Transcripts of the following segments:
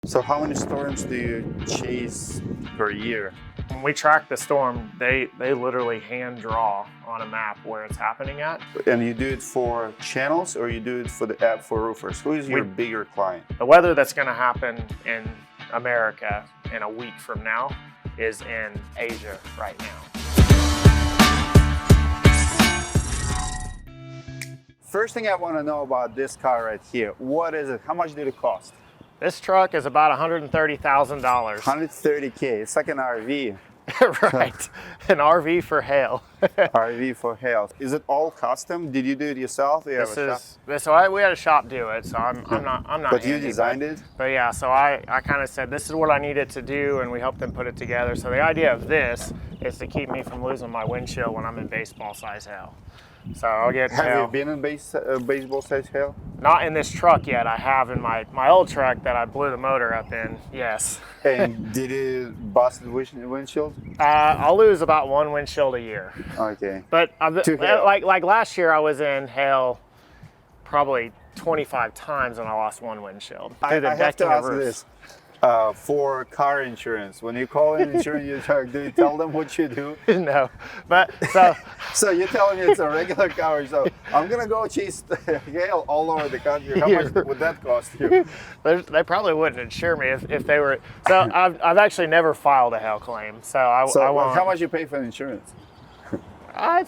So how many storms do you chase per year? When we track the storm, they literally hand draw on a map where it's happening at. And you do it for channels or you do it for the app for roofers? Who is your bigger client? The weather that's going to happen in America in a week from now is in Asia right now. First thing I want to know about this car right here. What is it? How much did it cost? This truck is about $130,000. 130K. It's like an RV. Right, an RV for hail. RV for hail. Is it all custom? Did you do it yourself? We had a shop do it, so I'm not. But you designed it? But yeah, so I kind of said this is what I needed to do, and we helped them put it together. So the idea of this is to keep me from losing my windshield when I'm in baseball size hail. So I'll get hail. Have you been in baseball size hail? Not in this truck yet. I have in my old truck that I blew the motor up in, yes. And did it bust the windshield? I'll lose about one windshield a year. Okay. But like last year I was in hail probably 25 times and I lost one windshield. I have to ask this. For car insurance, when you call in insurance your truck, do you tell them what you do? No, but so so you're telling me it's a regular car, so I'm gonna go chase hail all over the country. How much would that cost you? They probably wouldn't insure me if they were. So I've actually never filed a hail claim, so I won't. How much you pay for insurance? I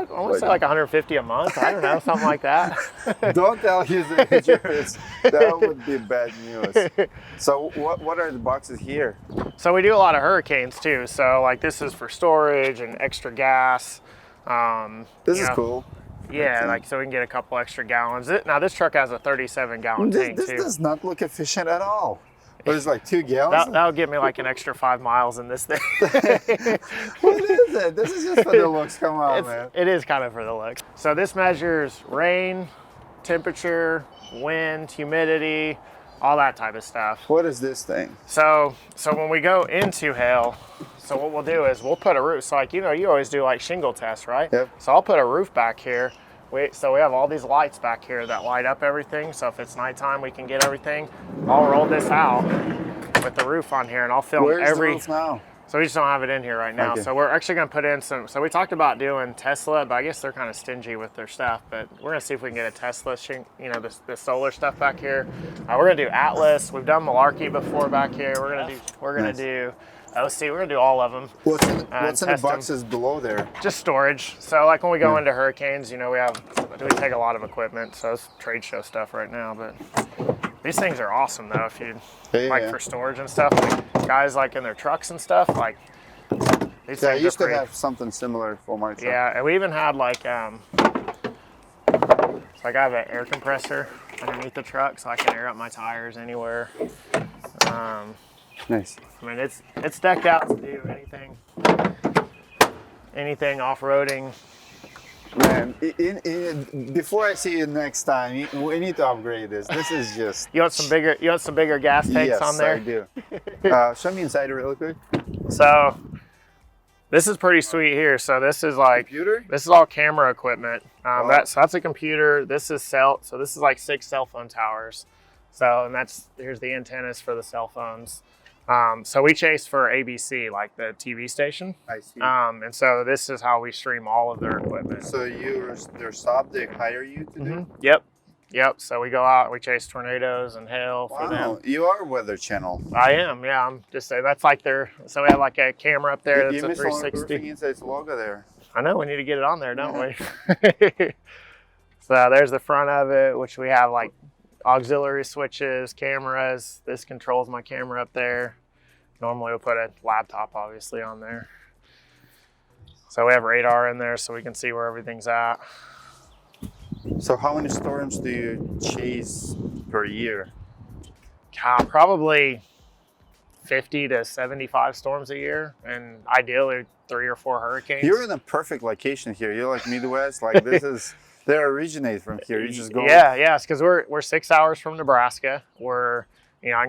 want to say like $150 a month. I don't know, something like that. Don't tell his insurance. That would be bad news. So what are the boxes here? So we do a lot of hurricanes too. So like this is for storage and extra gas. This is cool. Yeah, like so we can get a couple extra gallons. Now this truck has a 37-gallon tank too. This does not look efficient at all. What is it, like 2 gallons? That'll give me like an extra 5 miles in this thing. What is it? This is just for the looks. Come on, man. It is kind of for the looks. So this measures rain, temperature, wind, humidity, all that type of stuff. What is this thing? So when we go into hail, so what we'll do is we'll put a roof. So like, you always do like shingle tests, right? Yep. So I'll put a roof back here. So we have all these lights back here that light up everything. So if it's nighttime, we can get everything. I'll roll this out with the roof on here and I'll film Where's the roof now? So we just don't have it in here right now. Okay. So we're actually gonna put in so we talked about doing Tesla, but I guess they're kind of stingy with their stuff, but we're gonna see if we can get a Tesla, the solar stuff back here. We're gonna do Atlas. We've done Malarkey before back here. We're gonna do OC. We're gonna do all of them. What's in the boxes below there? Just storage. So like when we go into hurricanes, we take a lot of equipment. So it's trade show stuff right now, but these things are awesome though. If you for storage and stuff, like guys like in their trucks and stuff, like these things I used to have something similar for my truck. Yeah, and we even had like I have an air compressor underneath the truck, so I can air up my tires anywhere. Nice. I mean, it's decked out to do anything off-roading. Man, before I see you next time, we need to upgrade this. This is just. You want some bigger gas tanks on there? Yes, I do. Show me inside really quick. So this is pretty sweet here. So this is like computer. This is all camera equipment. That's a computer. This is So this is like 6 cell phone towers. So here's the antennas for the cell phones. So we chase for ABC, like the TV station. I see. And so this is how we stream all of their equipment. So their shop, they hire you to do? Yep. So we go out and we chase tornadoes and hail for them. You are Weather Channel. I am, yeah. I'm just saying that's like so we have like a camera up there that's a 360. You missed the logo there. I know, we need to get it on there, don't we? So there's the front of it, which we have like auxiliary switches, cameras. This controls my camera up there. Normally we'll put a laptop obviously on there. So we have radar in there so we can see where everything's at. So how many storms do you chase per year? Probably 50 to 75 storms a year, and ideally 3 or 4 hurricanes. You're in a perfect location here. You're like Midwest, like this is. They originate from here. You just go. Yeah, it's because we're 6 hours from Nebraska. We're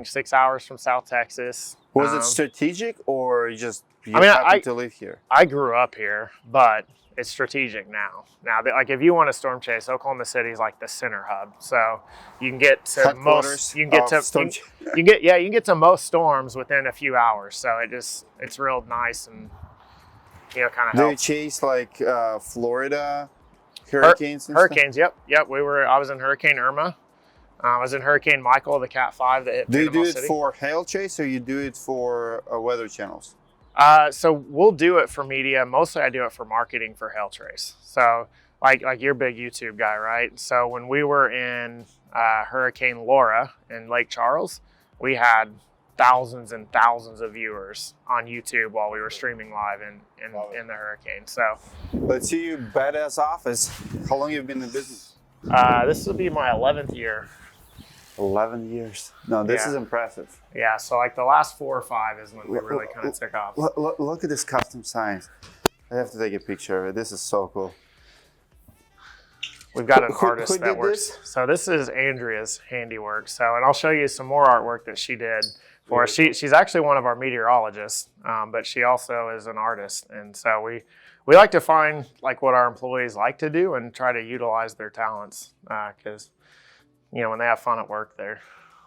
6 hours from South Texas. Was it strategic, or you you happen to live here. I grew up here, but it's strategic now. Now, like if you want to storm chase, Oklahoma City is like the center hub. So you can get to most, you can get to, you can get to most storms within a few hours. So it's real nice and, you know, kind of helps. Do you chase like Florida hurricanes? Hurricanes, yep. I was in Hurricane Irma. I was in Hurricane Michael, the Cat 5 that hit Panama City. Do you do it for Hailtrace or you do it for weather channels? So we'll do it for media. Mostly I do it for marketing for Hailtrace. So like you're a big YouTube guy, right? So when we were in Hurricane Laura in Lake Charles, we had thousands and thousands of viewers on YouTube while we were streaming live in the hurricane. So let's see you badass office. How long have you been in business? This will be my 11th year. 11 years. No, this is impressive. Yeah, so like the last 4 or 5 is when we really kind of took off. Look at this custom signs. I have to take a picture of it. This is so cool. We've got an artist that works. So this is Andrea's handiwork. So, and I'll show you some more artwork that she did for us. She's actually one of our meteorologists, but she also is an artist. And so we like to find like what our employees like to do and try to utilize their talents because you know, when they have fun at work, they're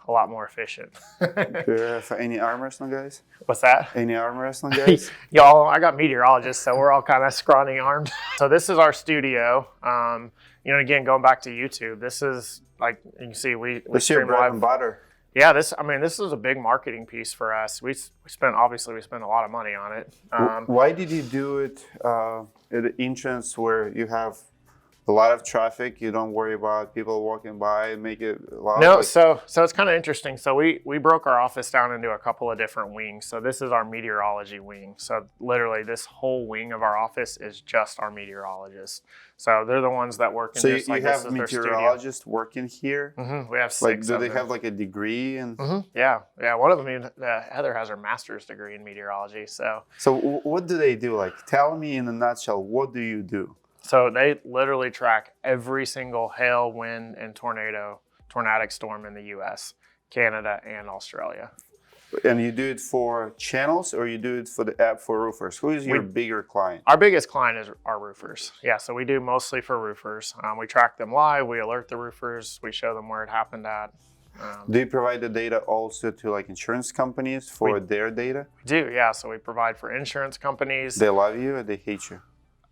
a lot more efficient. Do you have any arm wrestling guys? What's that? Any arm wrestling guys? Y'all, I got meteorologists, so we're all kind of scrawny armed. So this is our studio. You know, again, going back to YouTube, this is like, you can see we stream bread and butter. Yeah, this is a big marketing piece for us. We spent a lot of money on it. Why did you do it at the entrance where you have a lot of traffic, you don't worry about people walking by and make it a lot? No, so it's kind of interesting. So we broke our office down into a couple of different wings. So this is our meteorology wing. So literally this whole wing of our office is just our meteorologists. So they're the ones that work in so this. So you have meteorologists working here? Mm-hmm. We have 6 like, do they have like a degree? And Yeah. One of them, Heather has her master's degree in meteorology. So what do they do? Like, tell me in a nutshell, what do you do? So they literally track every single hail, wind, and tornadic storm in the U.S., Canada, and Australia. And you do it for channels, or you do it for the app for roofers? Who is your bigger client? Our biggest client is our roofers. Yeah, so we do mostly for roofers. We track them live. We alert the roofers. We show them where it happened at. Do you provide the data also to like insurance companies for their data? We do, yeah. So we provide for insurance companies. They love you or they hate you?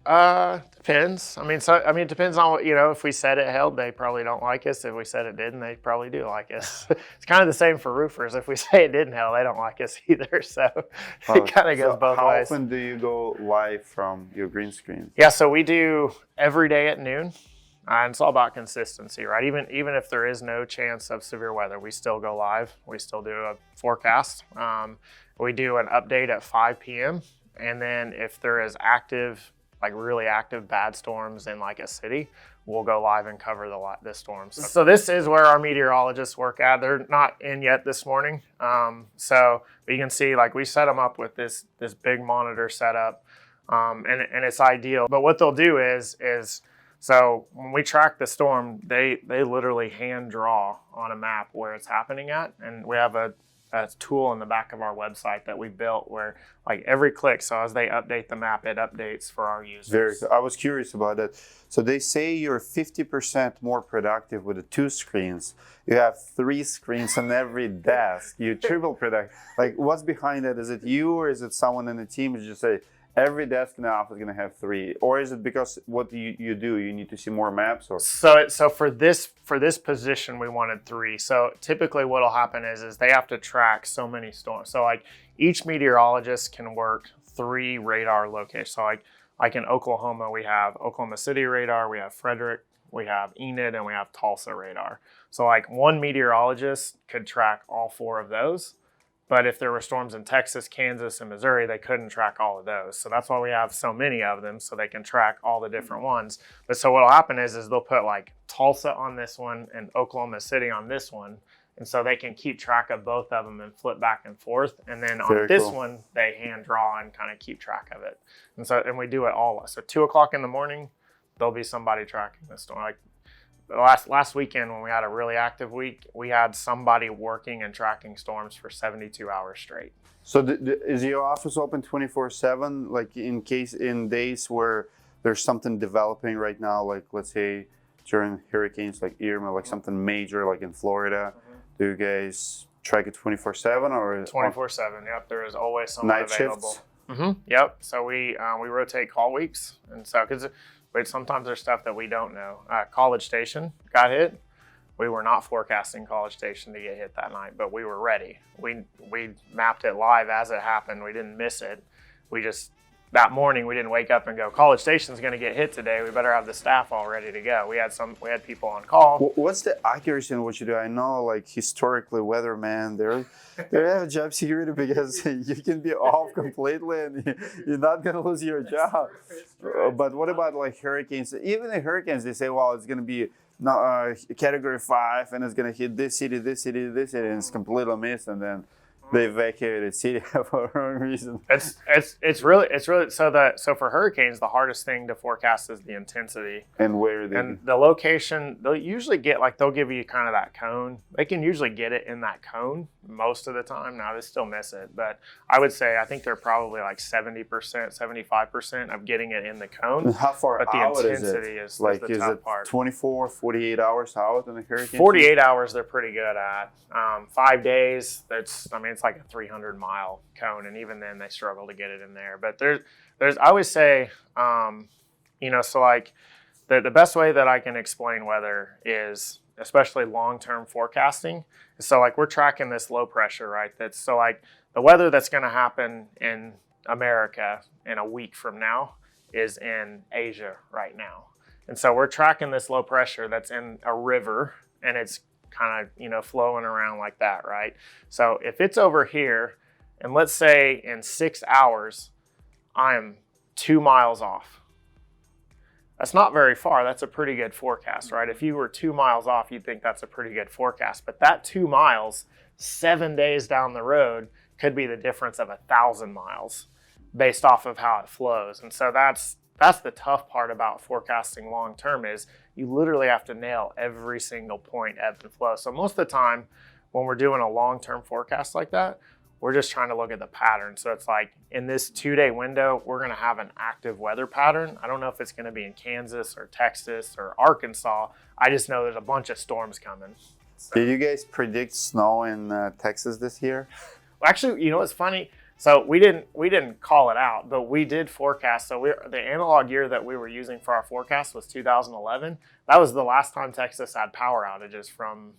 Depends. I mean, it depends on what, you know, if we said it held, they probably don't like us. If we said it didn't, they probably do like us. It's kind of the same for roofers. If we say it didn't held, they don't like us either. So it kind of goes both ways. How often do you go live from your green screen? Yeah, so we do every day at noon. And it's all about consistency, right? Even if there is no chance of severe weather, we still go live. We still do a forecast. We do an update at 5 p.m. And then if there is really active bad storms in like a city, we'll go live and cover the storms. So this is where our meteorologists work at. They're not in yet this morning. But you can see like we set them up with this big monitor setup, and it's ideal. But what they'll do is so when we track the storm, they literally hand draw on a map where it's happening at, and we have a tool in the back of our website that we built where like every click, so as they update the map, it updates for our users. Very good. I was curious about that. So they say you're 50% more productive with the 2 screens. You have 3 screens on every desk. You triple productive. Like, what's behind that? Is it you or is it someone in the team who just say, every desk in the office is going to have 3? Or is it because what you do, you need to see more maps? Or So for this position, we wanted 3. So typically what will happen is they have to track so many storms. So like each meteorologist can work 3 radar locations. So like in Oklahoma, we have Oklahoma City radar, we have Frederick, we have Enid, and we have Tulsa radar. So like one meteorologist could track all 4 of those. But if there were storms in Texas, Kansas, and Missouri, they couldn't track all of those. So that's why we have so many of them, so they can track all the different ones. But so what'll happen is they'll put like Tulsa on this one and Oklahoma City on this one. And so they can keep track of both of them and flip back and forth. And then on this one, they hand draw and kind of keep track of it. And we do it all. So 2 o'clock in the morning, there'll be somebody tracking the storm. Like last weekend when we had a really active week, we had somebody working and tracking storms for 72 hours straight. So is your office open 24/7? Like in days where there's something developing right now, like let's say during hurricanes like Irma, like something major like in Florida, do you guys track it 24/7 or 24/7? Yep, there is always someone night available. shifts? Yep. So we rotate call weeks, and so but sometimes there's stuff that we don't know. College Station got hit. We were not forecasting College Station to get hit that night, but we were ready. We mapped it live as it happened. We didn't miss it. We just, that morning, we didn't wake up and go, College Station's going to get hit today. We better have the staff all ready to go. We had people on call. What's the accuracy in what you do? I know, like historically, weathermen, they have job security because you can be off completely and you're not going to lose your job. But what about like hurricanes? Even the hurricanes, they say, well, it's going to be category 5 and it's going to hit this city, and it's completely missed, and then they evacuated city for a wrong reason. It's really so for hurricanes, the hardest thing to forecast is the intensity And where they and the location. They'll usually they'll give you kind of that cone. They can usually get it in that cone most of the time. Now they still miss it, but I think they're probably like 70%, 75% of getting it in the cone. And how far but the out intensity is is like the is tough it part. 24, 48 hours out in the hurricane? 48 hours they're pretty good at. 5 days, it's like a 300-mile cone, and even then they struggle to get it in there. But there's I always say, so like the best way that I can explain weather is, especially long-term forecasting, is so like we're tracking this low pressure, right? That's so like the weather that's going to happen in America in a week from now is in Asia right now. And so we're tracking this low pressure that's in a river, and it's kind of, flowing around like that, right? So if it's over here, and let's say in 6 hours, I am 2 miles off. That's not very far. That's a pretty good forecast, right? If you were 2 miles off, you'd think that's a pretty good forecast. But that 2 miles, 7 days down the road, could be the difference of 1,000 miles based off of how it flows. And so that's the tough part about forecasting long term, is you literally have to nail every single point, ebb and flow. So most of the time when we're doing a long-term forecast like that, we're just trying to look at the pattern. So it's like in this 2-day window, we're going to have an active weather pattern. I don't know if it's going to be in Kansas or Texas or Arkansas. I just know there's a bunch of storms coming. So. Did you guys predict snow in Texas this year? Well, actually, what's funny? So we didn't call it out, but we did forecast. So the analog year that we were using for our forecast was 2011. That was the last time Texas had power outages from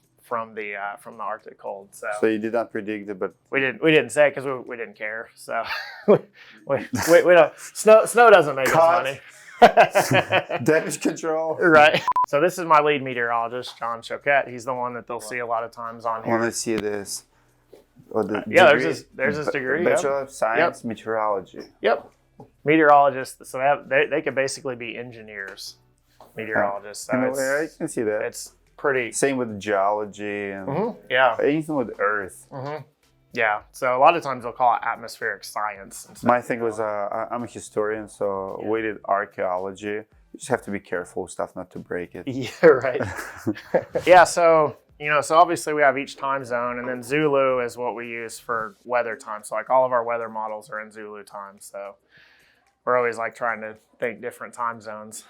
the Arctic cold. So you did not predict it, but we didn't say it because we didn't care. So we don't. Snow doesn't make us money. Damage control. Right. So this is my lead meteorologist, John Choquette. He's the one that they'll see a lot of times on here. I want to see this. There's his degree. Bachelor of Science, Meteorology. Yep. Meteorologists. So they could basically be engineers. Meteorologists. So I can see that. It's pretty. Same with geology and anything with Earth. Yeah. So a lot of times they'll call it atmospheric science. My thing was I'm a historian, so we did archaeology. You just have to be careful with stuff not to break it. Yeah. Right. Yeah. So. So obviously we have each time zone, and then Zulu is what we use for weather time. So like all of our weather models are in Zulu time. So we're always like trying to think different time zones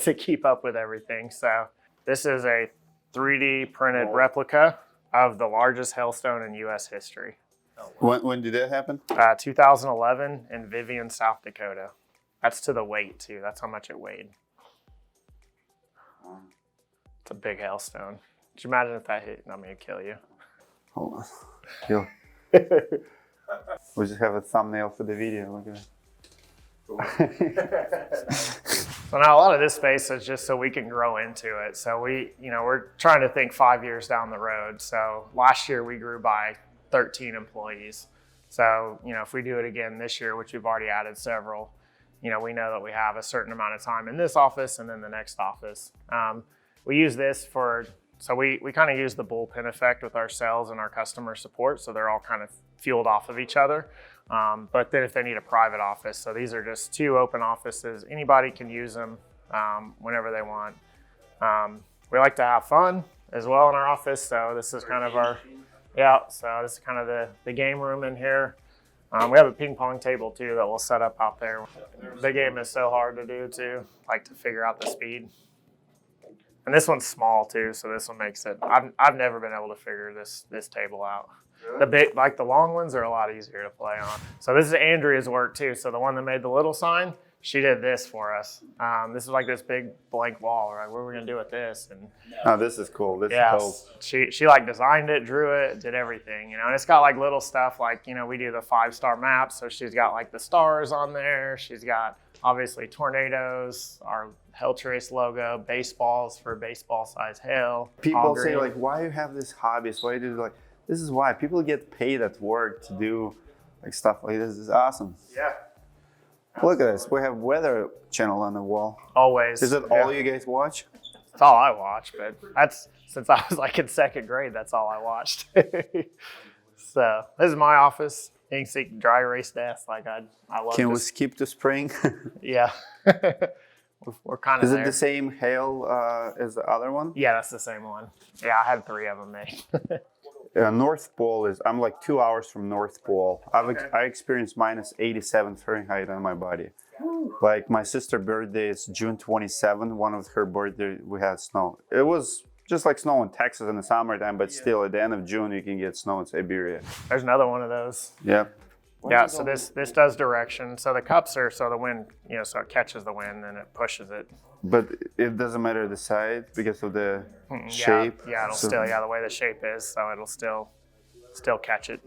to keep up with everything. So this is a 3D printed replica of the largest hailstone in U.S. history. When did that happen? 2011 in Vivian, South Dakota. That's to the weight too. That's how much it weighed. It's a big hailstone. Could you imagine if that hit? I'm going to kill you. Hold on. Kill. We just have a thumbnail for the video. Look at it. So now a lot of this space is just so we can grow into it. So we're trying to think 5 years down the road. So last year we grew by 13 employees. So, if we do it again this year, which we've already added several, we know that we have a certain amount of time in this office and then the next office. We use this so we kind of use the bullpen effect with our sales and our customer support. So they're all kind of fueled off of each other. But then if they need a private office, so these are just 2 open offices. Anybody can use them whenever they want. we like to have fun as well in our office. So this is kind of our, so this is kind of the game room in here. We have a ping pong table too that we'll set up out there. The game is so hard to do too, like to figure out the speed. And this one's small too, so this one makes it. I've never been able to figure this table out. The long ones are a lot easier to play on. So this is Andrea's work too. So the one that made the little sign, she did this for us. This is like this big blank wall, right? What are we gonna do with this? And oh, this is cool. This is cool. She like designed it, drew it, did everything, you know. And it's got like little stuff like, you know, we do the 5-star map, so she's got like the stars on there. She's got obviously tornadoes, our Hailtrace logo, baseballs for baseball size hail. People say like, why you have this hobbies? Why do you like? This is why people get paid at work to do like stuff like this. This is awesome. Yeah. Look at this. We have Weather Channel on the wall. Always. Is it all you guys watch? That's all I watch, but that's since I was like in 2nd grade, that's all I watched. So this is my office. You can see dry erase desk. Like I love. Can we skip to spring? Yeah. We're kind of. Is there. it the same hail as the other one? Yeah, that's the same one. Yeah, I had 3 of them made. North Pole is, I'm like 2 hours from North Pole. I experienced minus 87 Fahrenheit on my body. Like my sister's birthday is June 27. One of her birthday, we had snow. It was just like snow in Texas in the summertime, but still at the end of June, you can get snow in Siberia. There's another one of those. Yep. Yeah, so this does direction. So the cups are, so the wind, you know, so it catches the wind and it pushes it. But it doesn't matter the side because of the shape. Yeah, it'll still, the way the shape is, so it'll still catch it.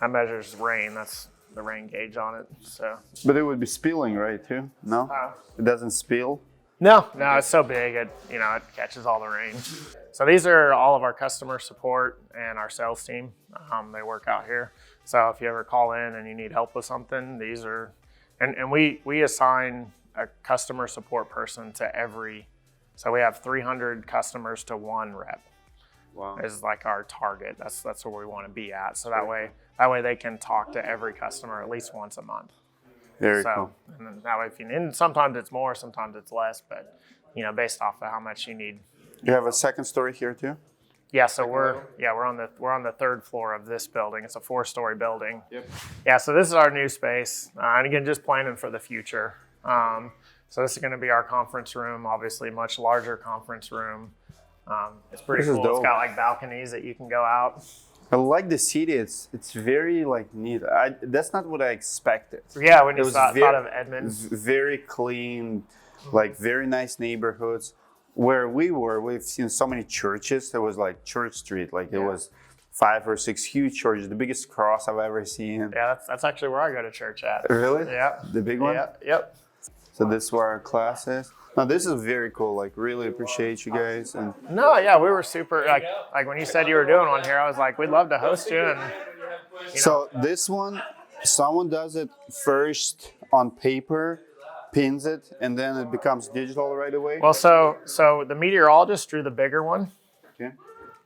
That measures rain. That's the rain gauge on it. So. But it would be spilling, right? Too? No, it doesn't spill. No, it's so big it catches all the rain. So these are all of our customer support and our sales team. They work out here. So if you ever call in and you need help with something, these are, and we assign a customer support person to every. So we have 300 customers to 1 rep. Wow. Is like our target. That's where we want to be at. So that way they can talk to every customer at least once a month. Very cool. And then that way, and sometimes it's more, sometimes it's less, but you know, based off of how much you need. You have a 2nd story here too? Yeah, so we're on the 3rd floor of this building. It's a 4-story building. Yep. Yeah, so this is our new space, and again, just planning for the future. So this is going to be our conference room, obviously much larger conference room. It's pretty cool. It's got like balconies that you can go out. I like the city. It's very like neat. That's not what I expected. Yeah, when you thought of Edmond. Very clean, like very nice neighborhoods. Where we were, we've seen so many churches. There was like Church Street, like it was 5 or 6 huge churches, the biggest cross I've ever seen. Yeah, that's actually where I go to church at. Really? Yeah. The big one? Yeah. Yep. So this is where our class is. Now this is very cool. Like really appreciate you guys. And no, yeah, we were super like when you said you were doing one here, I was like, we'd love to host you. And so this one, someone does it first on paper, pins it, and then it becomes digital right away. Well, so the meteorologist drew the bigger one. Okay.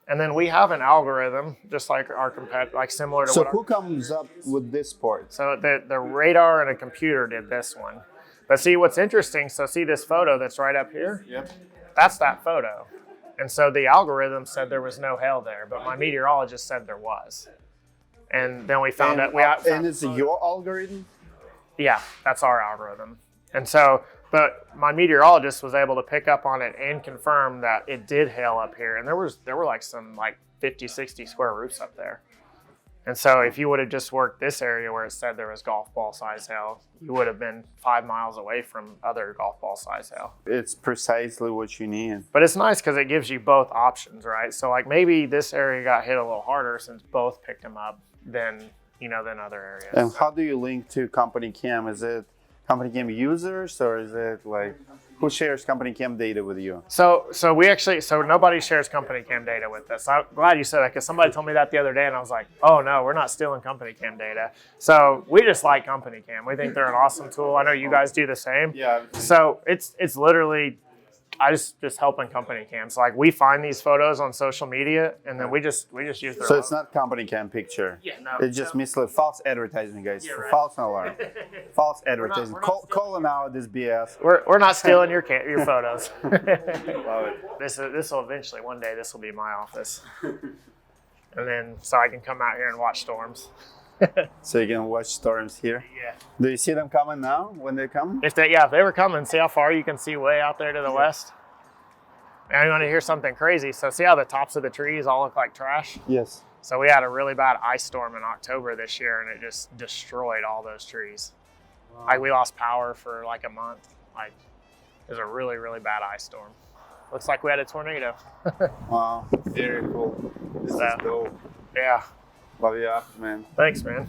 And then we have an algorithm, just like our like similar to. So who comes up with this part? So the radar and a computer did this one. But see what's interesting, so see this photo that's right up here? Yep. That's that photo. And so the algorithm said there was no hail there, but my meteorologist said there was. And then we found out. And it's your algorithm? Yeah, that's our algorithm. And so, but my meteorologist was able to pick up on it and confirm that it did hail up here. And there were like some like 50, 60 square roofs up there. And so if you would have just worked this area where it said there was golf ball size hail, you would have been 5 miles away from other golf ball size hail. It's precisely what you need. But it's nice because it gives you both options, right? So like maybe this area got hit a little harder since both picked them up than other areas. And how do you link to CompanyCam? Is it CompanyCam users or is it like, who shares CompanyCam data with you? So nobody shares CompanyCam data with us. I'm glad you said that because somebody told me that the other day and I was like, oh no, we're not stealing CompanyCam data. So we just like CompanyCam. We think they're an awesome tool. I know you guys do the same. Yeah. So it's literally I just helping CompanyCam. So like we find these photos on social media, and then we just use their. So it's not CompanyCam picture. Yeah, no. It's just mislead, false advertising, guys. Yeah, right. False alarm. False advertising. we're not Call them out this BS. We're not stealing your photos. Love it. This will eventually one day this will be my office, and then so I can come out here and watch storms. So you can watch storms here. Yeah. Do you see them coming now when they come? If they were coming, see how far you can see way out there to the west. And you want to hear something crazy? So see how the tops of the trees all look like trash? Yes. So we had a really bad ice storm in October this year, and it just destroyed all those trees. Wow. Like we lost power for like a month. Like it was a really, really bad ice storm. Looks like we had a tornado. Wow, very cool. This is dope. Yeah. Love you, man. Thanks, man.